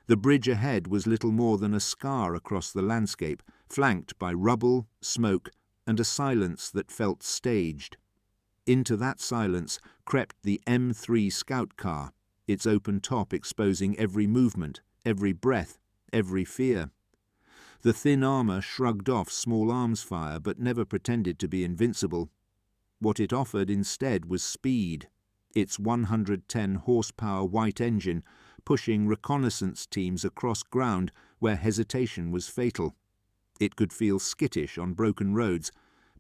The bridge ahead was little more than a scar across the landscape, flanked by rubble, smoke, and a silence that felt staged. Into that silence crept the M3 scout car, its open top exposing every movement, every breath, every fear. The thin armour shrugged off small arms fire but never pretended to be invincible. What it offered instead was speed, its 110 horsepower white engine pushing reconnaissance teams across ground where hesitation was fatal. It could feel skittish on broken roads,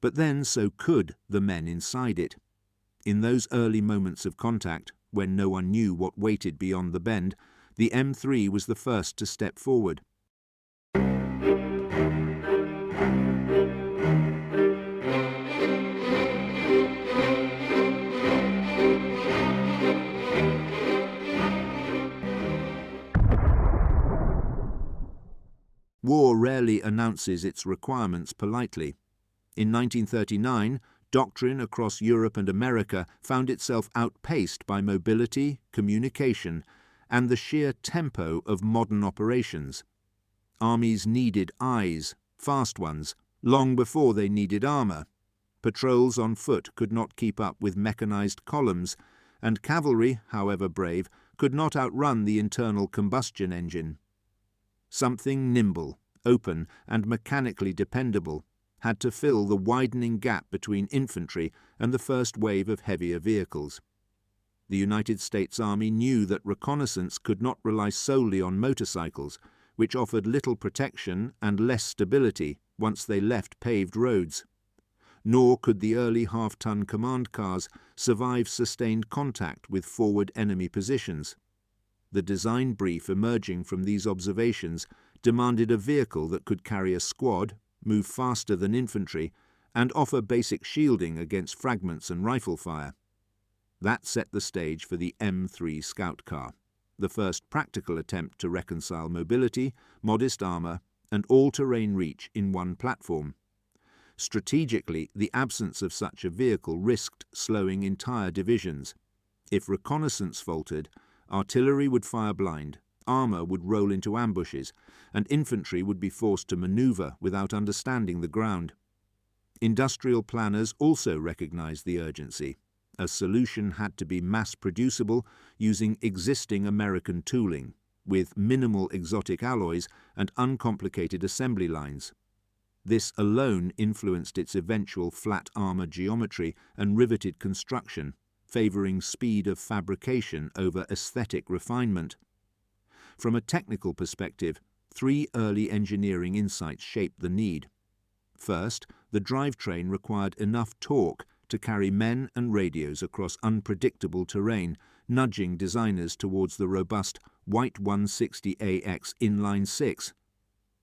but then so could the men inside it. In those early moments of contact, when no one knew what waited beyond the bend, the M3 was the first to step forward. War rarely announces its requirements politely. In 1939, doctrine across Europe and America found itself outpaced by mobility, communication, and the sheer tempo of modern operations. Armies needed eyes, fast ones, long before they needed armour. Patrols on foot could not keep up with mechanised columns, and cavalry, however brave, could not outrun the internal combustion engine. Something nimble, open, and mechanically dependable had to fill the widening gap between infantry and the first wave of heavier vehicles. The United States Army knew that reconnaissance could not rely solely on motorcycles, which offered little protection and less stability once they left paved roads. Nor could the early half-ton command cars survive sustained contact with forward enemy positions. The design brief emerging from these observations demanded a vehicle that could carry a squad, move faster than infantry, and offer basic shielding against fragments and rifle fire. That set the stage for the M3 scout car, the first practical attempt to reconcile mobility, modest armour, and all-terrain reach in one platform. Strategically, the absence of such a vehicle risked slowing entire divisions. If reconnaissance faltered, artillery would fire blind, armour would roll into ambushes, and infantry would be forced to manoeuvre without understanding the ground. Industrial planners also recognized the urgency. A solution had to be mass-producible using existing American tooling, with minimal exotic alloys and uncomplicated assembly lines. This alone influenced its eventual flat armour geometry and riveted construction, favouring speed of fabrication over aesthetic refinement. From a technical perspective, 3 early engineering insights shaped the need. First, the drivetrain required enough torque to carry men and radios across unpredictable terrain, nudging designers towards the robust White 160AX inline 6.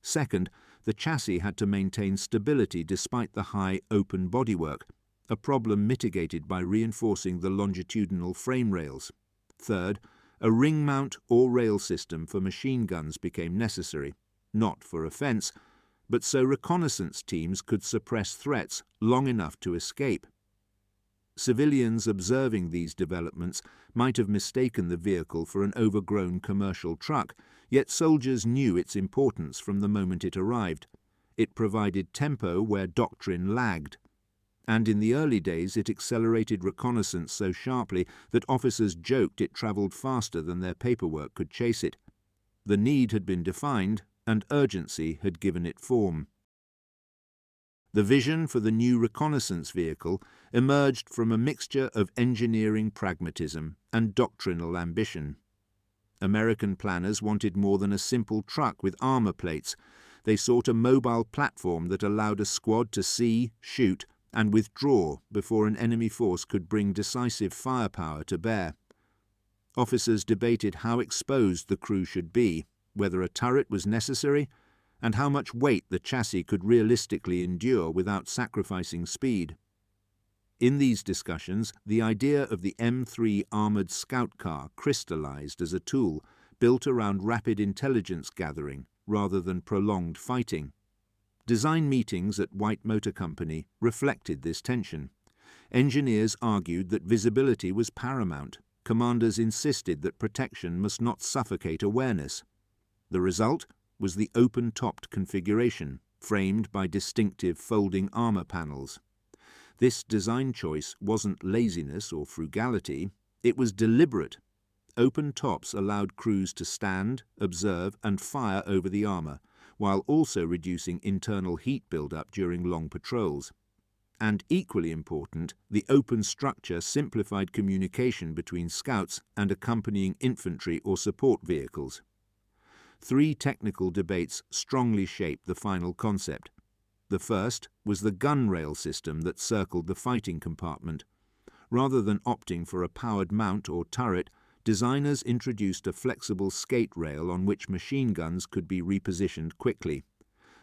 Second, the chassis had to maintain stability despite the high open bodywork, a problem mitigated by reinforcing the longitudinal frame rails. Third, a ring mount or rail system for machine guns became necessary, not for offence, but so reconnaissance teams could suppress threats long enough to escape. Civilians observing these developments might have mistaken the vehicle for an overgrown commercial truck, yet soldiers knew its importance from the moment it arrived. It provided tempo where doctrine lagged. And in the early days it accelerated reconnaissance so sharply that officers joked it travelled faster than their paperwork could chase it. The need had been defined, and urgency had given it form. The vision for the new reconnaissance vehicle emerged from a mixture of engineering pragmatism and doctrinal ambition. American planners wanted more than a simple truck with armour plates. They sought a mobile platform that allowed a squad to see, shoot, and withdraw before an enemy force could bring decisive firepower to bear. Officers debated how exposed the crew should be, whether a turret was necessary, and how much weight the chassis could realistically endure without sacrificing speed. In these discussions, the idea of the M3 armoured scout car crystallised as a tool built around rapid intelligence gathering rather than prolonged fighting. Design meetings at White Motor Company reflected this tension. Engineers argued that visibility was paramount. Commanders insisted that protection must not suffocate awareness. The result was the open-topped configuration, framed by distinctive folding armour panels. This design choice wasn't laziness or frugality, it was deliberate. Open tops allowed crews to stand, observe and fire over the armour, while also reducing internal heat build-up during long patrols. And equally important, the open structure simplified communication between scouts and accompanying infantry or support vehicles. 3 technical debates strongly shaped the final concept. The first was the gun rail system that circled the fighting compartment. Rather than opting for a powered mount or turret, designers introduced a flexible skate rail on which machine guns could be repositioned quickly.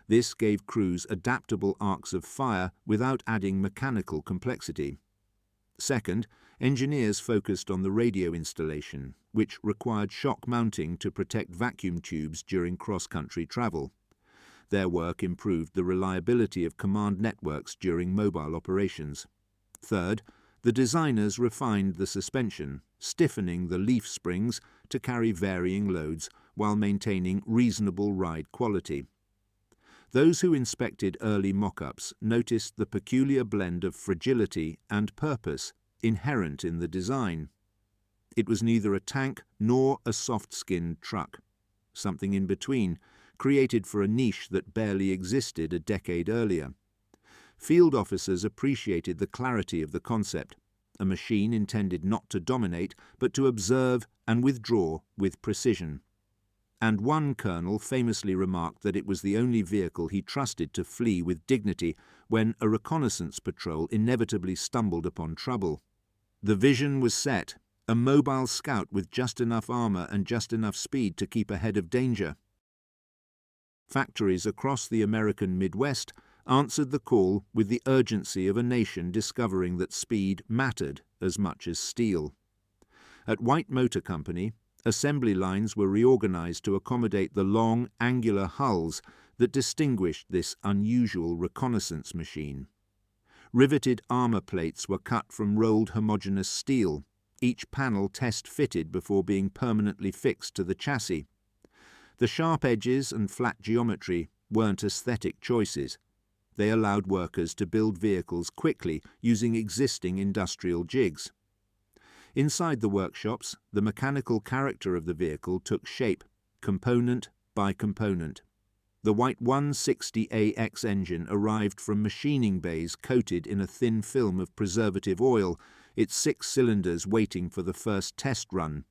This gave crews adaptable arcs of fire without adding mechanical complexity. Second, engineers focused on the radio installation, which required shock mounting to protect vacuum tubes during cross-country travel. Their work improved the reliability of command networks during mobile operations. Third, the designers refined the suspension, stiffening the leaf springs to carry varying loads while maintaining reasonable ride quality. Those who inspected early mock-ups noticed the peculiar blend of fragility and purpose inherent in the design. It was neither a tank nor a soft-skinned truck, something in between, created for a niche that barely existed a decade earlier. Field officers appreciated the clarity of the concept, a machine intended not to dominate but to observe and withdraw with precision. And one colonel famously remarked that it was the only vehicle he trusted to flee with dignity when a reconnaissance patrol inevitably stumbled upon trouble. The vision was set, a mobile scout with just enough armour and just enough speed to keep ahead of danger. Factories across the American Midwest answered the call with the urgency of a nation discovering that speed mattered as much as steel. At White Motor Company, assembly lines were reorganized to accommodate the long, angular hulls that distinguished this unusual reconnaissance machine. Riveted armour plates were cut from rolled homogeneous steel, each panel test-fitted before being permanently fixed to the chassis. The sharp edges and flat geometry weren't aesthetic choices. They allowed workers to build vehicles quickly using existing industrial jigs. Inside the workshops, the mechanical character of the vehicle took shape, component by component. The White 160AX engine arrived from machining bays coated in a thin film of preservative oil, its 6 cylinders waiting for the first test run.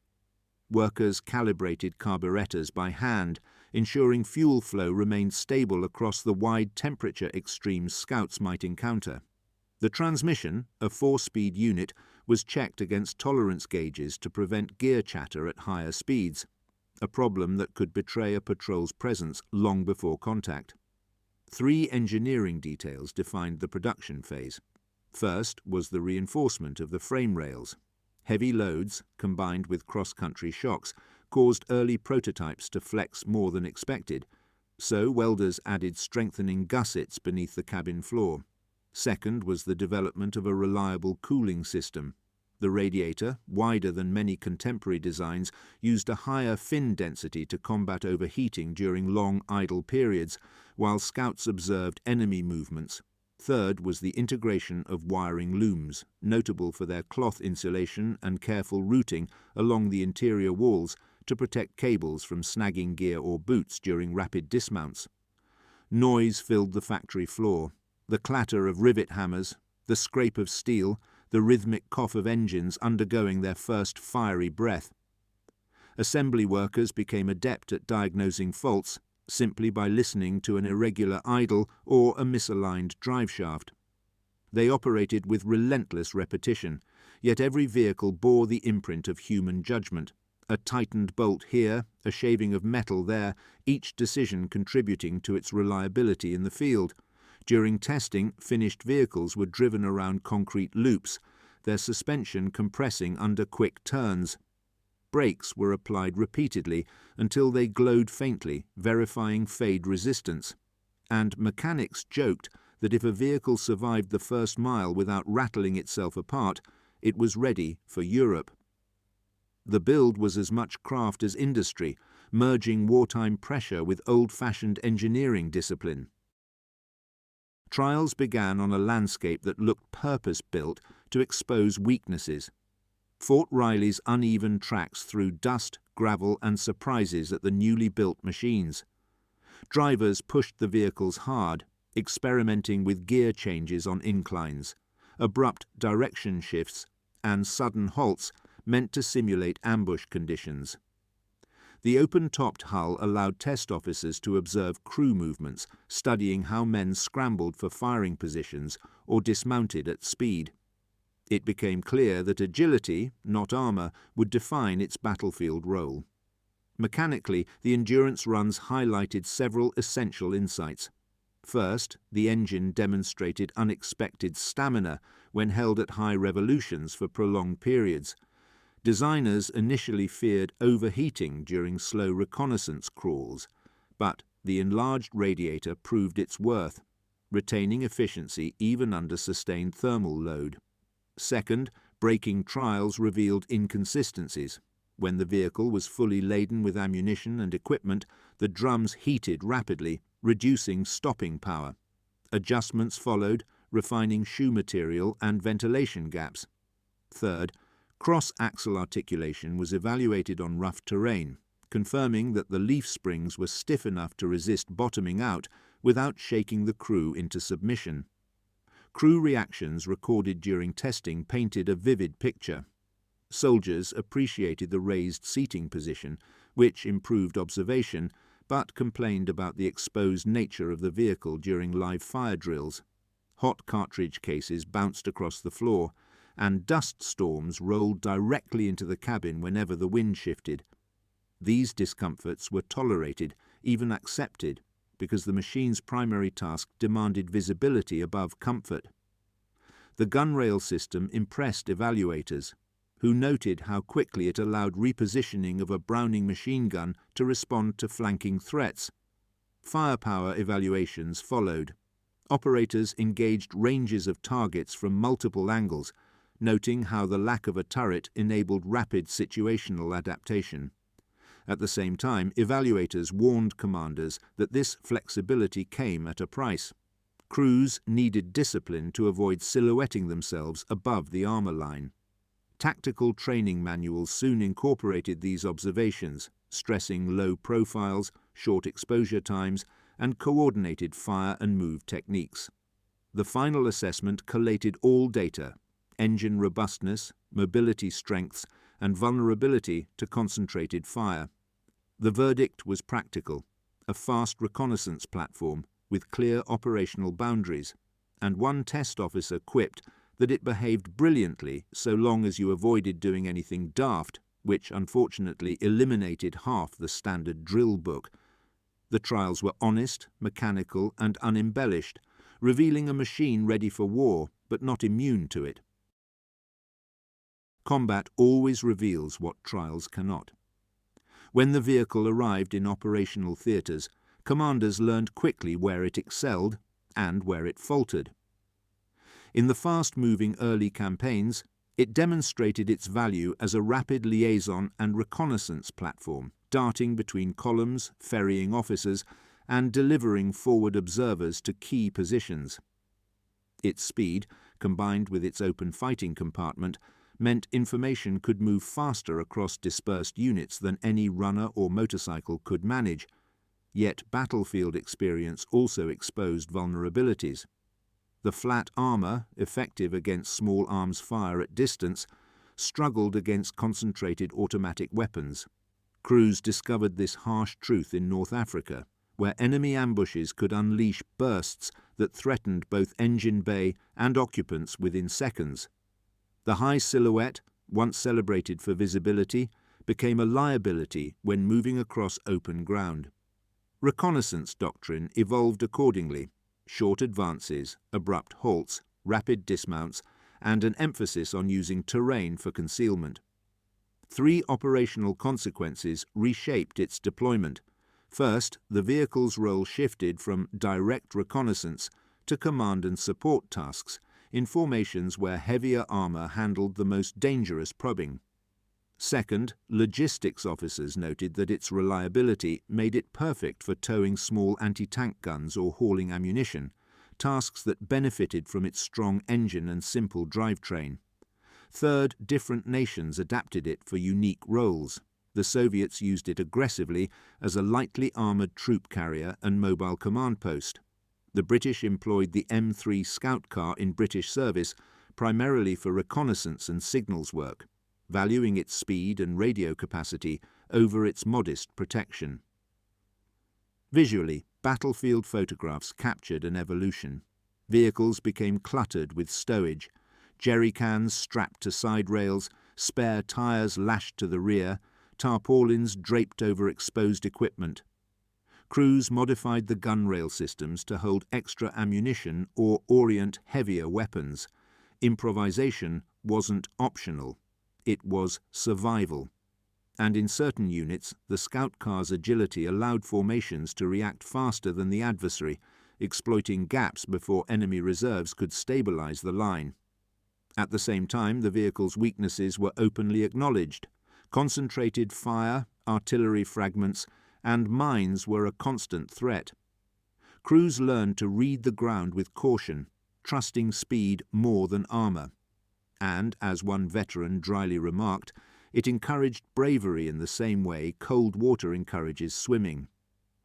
Workers calibrated carburetors by hand, ensuring fuel flow remained stable across the wide temperature extremes scouts might encounter. The transmission, a 4-speed unit, was checked against tolerance gauges to prevent gear chatter at higher speeds, a problem that could betray a patrol's presence long before contact. 3 engineering details defined the production phase. First was the reinforcement of the frame rails. Heavy loads, combined with cross-country shocks, caused early prototypes to flex more than expected, so welders added strengthening gussets beneath the cabin floor. Second was the development of a reliable cooling system. The radiator, wider than many contemporary designs, used a higher fin density to combat overheating during long idle periods, while scouts observed enemy movements. Third was the integration of wiring looms, notable for their cloth insulation and careful routing along the interior walls to protect cables from snagging gear or boots during rapid dismounts. Noise filled the factory floor. The clatter of rivet hammers, the scrape of steel, the rhythmic cough of engines undergoing their first fiery breath. Assembly workers became adept at diagnosing faults simply by listening to an irregular idle or a misaligned driveshaft. They operated with relentless repetition, yet every vehicle bore the imprint of human judgment. A tightened bolt here, a shaving of metal there, each decision contributing to its reliability in the field. During testing, finished vehicles were driven around concrete loops, their suspension compressing under quick turns. Brakes were applied repeatedly until they glowed faintly, verifying fade resistance. And mechanics joked that if a vehicle survived the first mile without rattling itself apart, it was ready for Europe. The build was as much craft as industry, merging wartime pressure with old-fashioned engineering discipline. Trials began on a landscape that looked purpose-built to expose weaknesses. Fort Riley's uneven tracks through dust, gravel and surprises at the newly built machines. Drivers pushed the vehicles hard, experimenting with gear changes on inclines, abrupt direction shifts and sudden halts meant to simulate ambush conditions. The open-topped hull allowed test officers to observe crew movements, studying how men scrambled for firing positions or dismounted at speed. It became clear that agility, not armour, would define its battlefield role. Mechanically, the endurance runs highlighted several essential insights. First, the engine demonstrated unexpected stamina when held at high revolutions for prolonged periods. Designers initially feared overheating during slow reconnaissance crawls, but the enlarged radiator proved its worth, retaining efficiency even under sustained thermal load. Second, braking trials revealed inconsistencies. When the vehicle was fully laden with ammunition and equipment, the drums heated rapidly, reducing stopping power. Adjustments followed, refining shoe material and ventilation gaps. Third, cross-axle articulation was evaluated on rough terrain, confirming that the leaf springs were stiff enough to resist bottoming out without shaking the crew into submission. Crew reactions recorded during testing painted a vivid picture. Soldiers appreciated the raised seating position, which improved observation, but complained about the exposed nature of the vehicle during live fire drills. Hot cartridge cases bounced across the floor, and dust storms rolled directly into the cabin whenever the wind shifted. These discomforts were tolerated, even accepted, because the machine's primary task demanded visibility above comfort. The gunrail system impressed evaluators, who noted how quickly it allowed repositioning of a Browning machine gun to respond to flanking threats. Firepower evaluations followed. Operators engaged ranges of targets from multiple angles, noting how the lack of a turret enabled rapid situational adaptation. At the same time, evaluators warned commanders that this flexibility came at a price. Crews needed discipline to avoid silhouetting themselves above the armour line. Tactical training manuals soon incorporated these observations, stressing low profiles, short exposure times, and coordinated fire and move techniques. The final assessment collated all data: engine robustness, mobility strengths, and vulnerability to concentrated fire. The verdict was practical: a fast reconnaissance platform with clear operational boundaries, and one test officer quipped that it behaved brilliantly so long as you avoided doing anything daft, which unfortunately eliminated half the standard drill book. The trials were honest, mechanical, and unembellished, revealing a machine ready for war, but not immune to it. Combat always reveals what trials cannot. When the vehicle arrived in operational theatres, commanders learned quickly where it excelled and where it faltered. In the fast-moving early campaigns, it demonstrated its value as a rapid liaison and reconnaissance platform, darting between columns, ferrying officers, and delivering forward observers to key positions. Its speed, combined with its open fighting compartment, meant information could move faster across dispersed units than any runner or motorcycle could manage. Yet battlefield experience also exposed vulnerabilities. The flat armour, effective against small arms fire at distance, struggled against concentrated automatic weapons. Crews discovered this harsh truth in North Africa, where enemy ambushes could unleash bursts that threatened both engine bay and occupants within seconds. The high silhouette, once celebrated for visibility, became a liability when moving across open ground. Reconnaissance doctrine evolved accordingly: short advances, abrupt halts, rapid dismounts, and an emphasis on using terrain for concealment. 3 operational consequences reshaped its deployment. First, the vehicle's role shifted from direct reconnaissance to command and support tasks in formations where heavier armour handled the most dangerous probing. Second, logistics officers noted that its reliability made it perfect for towing small anti-tank guns or hauling ammunition, tasks that benefited from its strong engine and simple drivetrain. Third, different nations adapted it for unique roles. The Soviets used it aggressively as a lightly armoured troop carrier and mobile command post. The British employed the M3 Scout car in British service primarily for reconnaissance and signals work, valuing its speed and radio capacity over its modest protection. Visually, battlefield photographs captured an evolution. Vehicles became cluttered with stowage, jerry cans strapped to side rails, spare tyres lashed to the rear, tarpaulins draped over exposed equipment. Crews modified the gun rail systems to hold extra ammunition or orient heavier weapons. Improvisation wasn't optional. It was survival. And in certain units, the scout car's agility allowed formations to react faster than the adversary, exploiting gaps before enemy reserves could stabilize the line. At the same time, the vehicle's weaknesses were openly acknowledged. Concentrated fire, artillery fragments, and mines were a constant threat. Crews learned to read the ground with caution, trusting speed more than armour. And, as one veteran dryly remarked, it encouraged bravery in the same way cold water encourages swimming,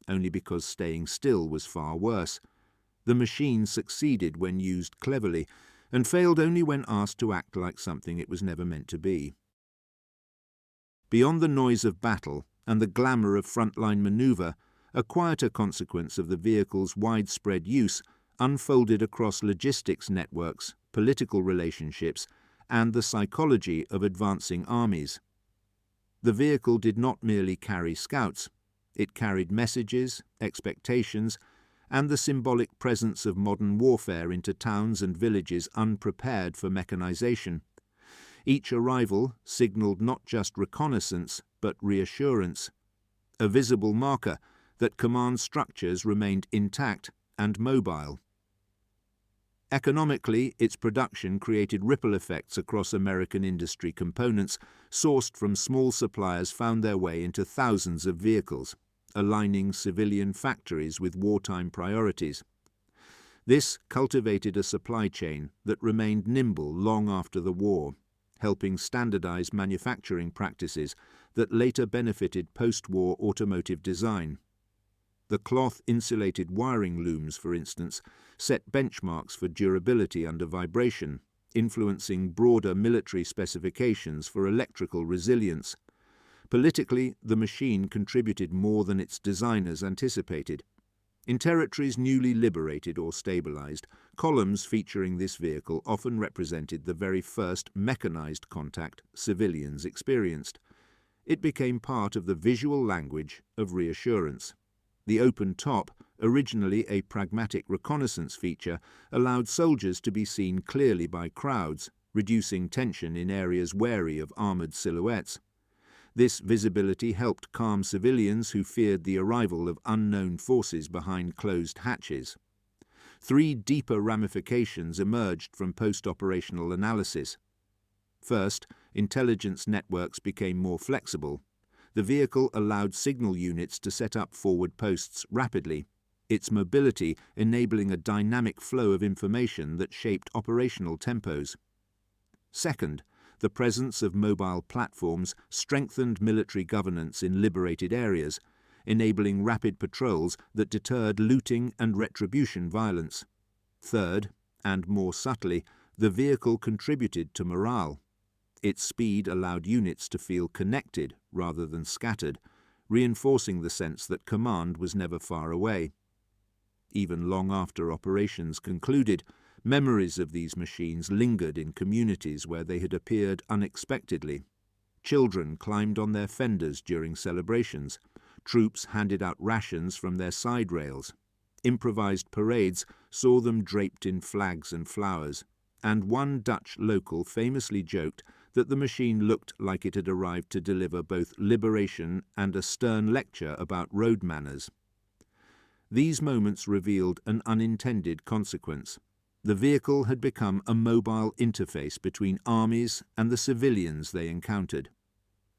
only because staying still was far worse. The machine succeeded when used cleverly, and failed only when asked to act like something it was never meant to be. Beyond the noise of battle and the glamour of frontline manoeuvre, a quieter consequence of the vehicle's widespread use unfolded across logistics networks, political relationships, and the psychology of advancing armies. The vehicle did not merely carry scouts. It carried messages, expectations, and the symbolic presence of modern warfare into towns and villages unprepared for mechanization. Each arrival signaled not just reconnaissance, but reassurance, a visible marker that command structures remained intact and mobile. Economically, its production created ripple effects across American industry. Components sourced from small suppliers found their way into thousands of vehicles, aligning civilian factories with wartime priorities. This cultivated a supply chain that remained nimble long after the war, helping standardize manufacturing practices that later benefited post-war automotive design. The cloth-insulated wiring looms, for instance, set benchmarks for durability under vibration, influencing broader military specifications for electrical resilience. Politically, the machine contributed more than its designers anticipated. In territories newly liberated or stabilized, columns featuring this vehicle often represented the very first mechanized contact civilians experienced. It became part of the visual language of reassurance. The open top, originally a pragmatic reconnaissance feature, allowed soldiers to be seen clearly by crowds, reducing tension in areas wary of armoured silhouettes. This visibility helped calm civilians who feared the arrival of unknown forces behind closed hatches. Three deeper ramifications emerged from post-operational analysis. First, intelligence networks became more flexible. The vehicle allowed signal units to set up forward posts rapidly, its mobility enabling a dynamic flow of information that shaped operational tempos. Second, the presence of mobile platforms strengthened military governance in liberated areas, enabling rapid patrols that deterred looting and retribution violence. Third, and more subtly, the vehicle contributed to morale. Its speed allowed units to feel connected rather than scattered, reinforcing the sense that command was never far away. Even long after operations concluded, memories of these machines lingered in communities where they had appeared unexpectedly. Children climbed on their fenders during celebrations. Troops handed out rations from their side rails. Improvised parades saw them draped in flags and flowers, and one Dutch local famously joked that the machine looked like it had arrived to deliver both liberation and a stern lecture about road manners. These moments revealed an unintended consequence. The vehicle had become a mobile interface between armies and the civilians they encountered.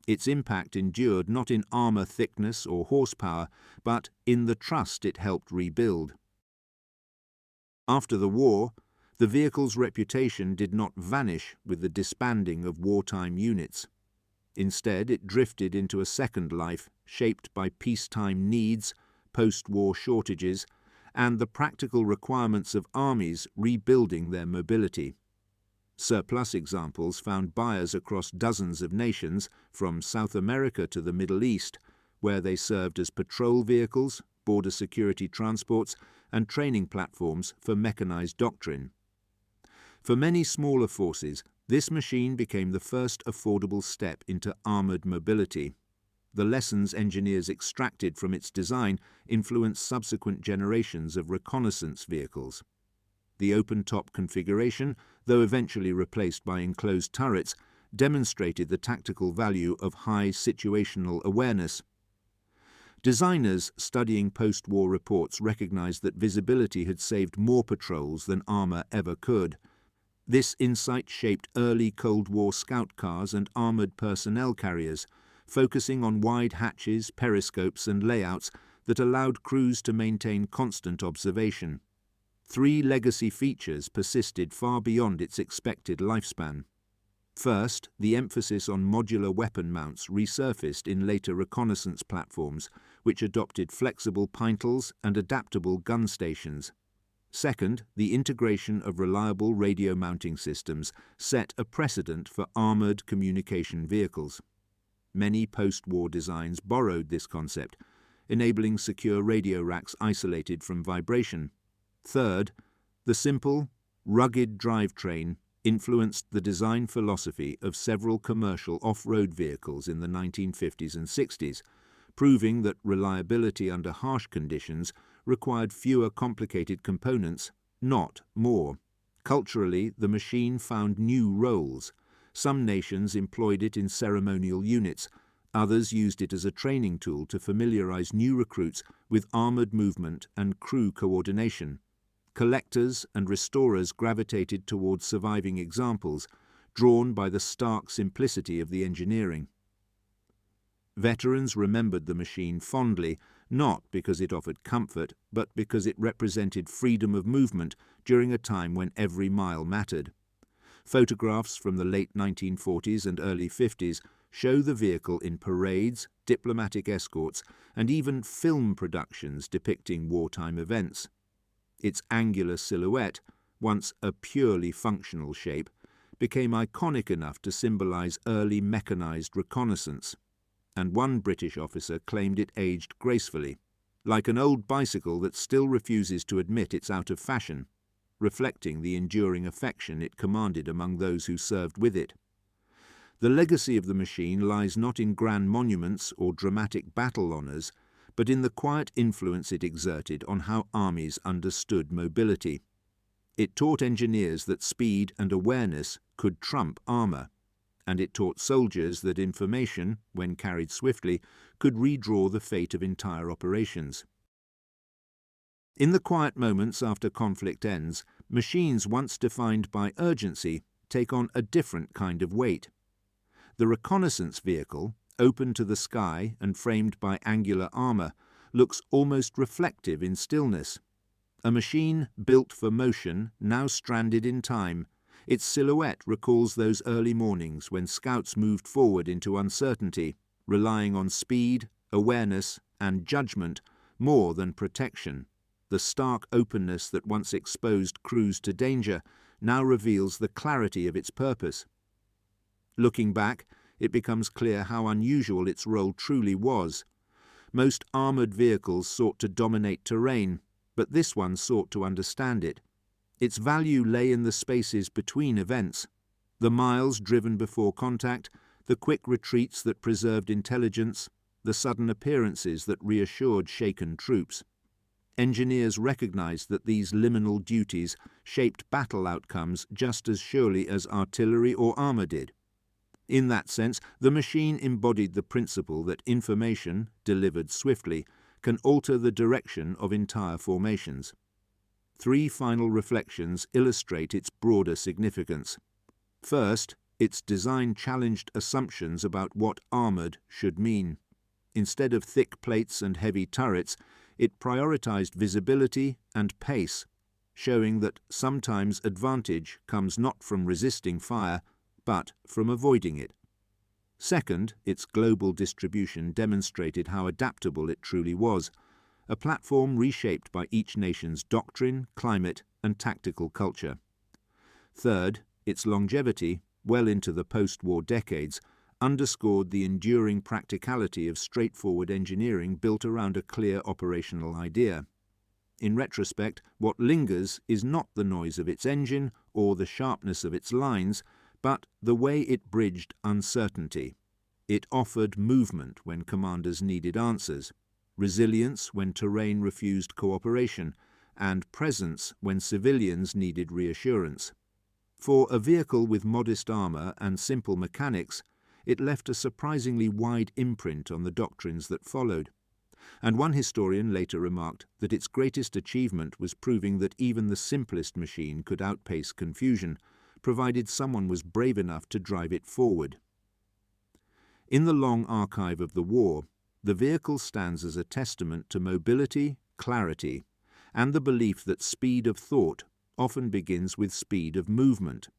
Its impact endured not in armour thickness or horsepower, but in the trust it helped rebuild. After the war, the vehicle's reputation did not vanish with the disbanding of wartime units. Instead, it drifted into a second life, shaped by peacetime needs, post-war shortages, and the practical requirements of armies rebuilding their mobility. Surplus examples found buyers across dozens of nations, from South America to the Middle East, where they served as patrol vehicles, border security transports, and training platforms for mechanized doctrine. For many smaller forces, this machine became the first affordable step into armoured mobility. The lessons engineers extracted from its design influenced subsequent generations of reconnaissance vehicles. The open-top configuration, though eventually replaced by enclosed turrets, demonstrated the tactical value of high situational awareness. Designers studying post-war reports recognized that visibility had saved more patrols than armour ever could. This insight shaped early Cold War scout cars and armoured personnel carriers, focusing on wide hatches, periscopes and layouts that allowed crews to maintain constant observation. 3 legacy features persisted far beyond its expected lifespan. First, the emphasis on modular weapon mounts resurfaced in later reconnaissance platforms, which adopted flexible pintles and adaptable gun stations. Second, the integration of reliable radio mounting systems set a precedent for armoured communication vehicles. Many post-war designs borrowed this concept, enabling secure radio racks isolated from vibration. Third, the simple, rugged drivetrain influenced the design philosophy of several commercial off-road vehicles in the 1950s and 60s, proving that reliability under harsh conditions required fewer complicated components, not more. Culturally, the machine found new roles. Some nations employed it in ceremonial units, others used it as a training tool to familiarize new recruits with armoured movement and crew coordination. Collectors and restorers gravitated towards surviving examples, drawn by the stark simplicity of the engineering. Veterans remembered the machine fondly, not because it offered comfort, but because it represented freedom of movement during a time when every mile mattered. Photographs from the late 1940s and early 50s show the vehicle in parades, diplomatic escorts, and even film productions depicting wartime events. Its angular silhouette, once a purely functional shape, became iconic enough to symbolize early mechanized reconnaissance, and one British officer claimed it aged gracefully, like an old bicycle that still refuses to admit it's out of fashion, reflecting the enduring affection it commanded among those who served with it. The legacy of the machine lies not in grand monuments or dramatic battle honours, but in the quiet influence it exerted on how armies understood mobility. It taught engineers that speed and awareness could trump armour, and it taught soldiers that information, when carried swiftly, could redraw the fate of entire operations. In the quiet moments after conflict ends, machines once defined by urgency take on a different kind of weight. The reconnaissance vehicle, open to the sky and framed by angular armour, looks almost reflective in stillness. A machine built for motion, now stranded in time, its silhouette recalls those early mornings when scouts moved forward into uncertainty, relying on speed, awareness, and judgment more than protection. The stark openness that once exposed crews to danger now reveals the clarity of its purpose. Looking back, it becomes clear how unusual its role truly was. Most armoured vehicles sought to dominate terrain, but this one sought to understand it. Its value lay in the spaces between events, the miles driven before contact, the quick retreats that preserved intelligence, the sudden appearances that reassured shaken troops. Engineers recognized that these liminal duties shaped battle outcomes just as surely as artillery or armour did. In that sense, the machine embodied the principle that information, delivered swiftly, can alter the direction of entire formations. 3 final reflections illustrate its broader significance. First, Its design challenged assumptions about what armoured should mean. Instead of thick plates and heavy turrets, it prioritized visibility and pace, showing that sometimes advantage comes not from resisting fire, but from avoiding it. Second, its global distribution demonstrated how adaptable it truly was, a platform reshaped by each nation's doctrine, climate, and tactical culture. Third, its longevity, well into the post-war decades, underscored the enduring practicality of straightforward engineering built around a clear operational idea. In retrospect, what lingers is not the noise of its engine or the sharpness of its lines, but the way it bridged uncertainty. It offered movement when commanders needed answers, resilience when terrain refused cooperation, and presence when civilians needed reassurance. For a vehicle with modest armour and simple mechanics, it left a surprisingly wide imprint on the doctrines that followed. And one historian later remarked that its greatest achievement was proving that even the simplest machine could outpace confusion, provided someone was brave enough to drive it forward. In the long archive of the war, the vehicle stands as a testament to mobility, clarity, and the belief that speed of thought often begins with speed of movement.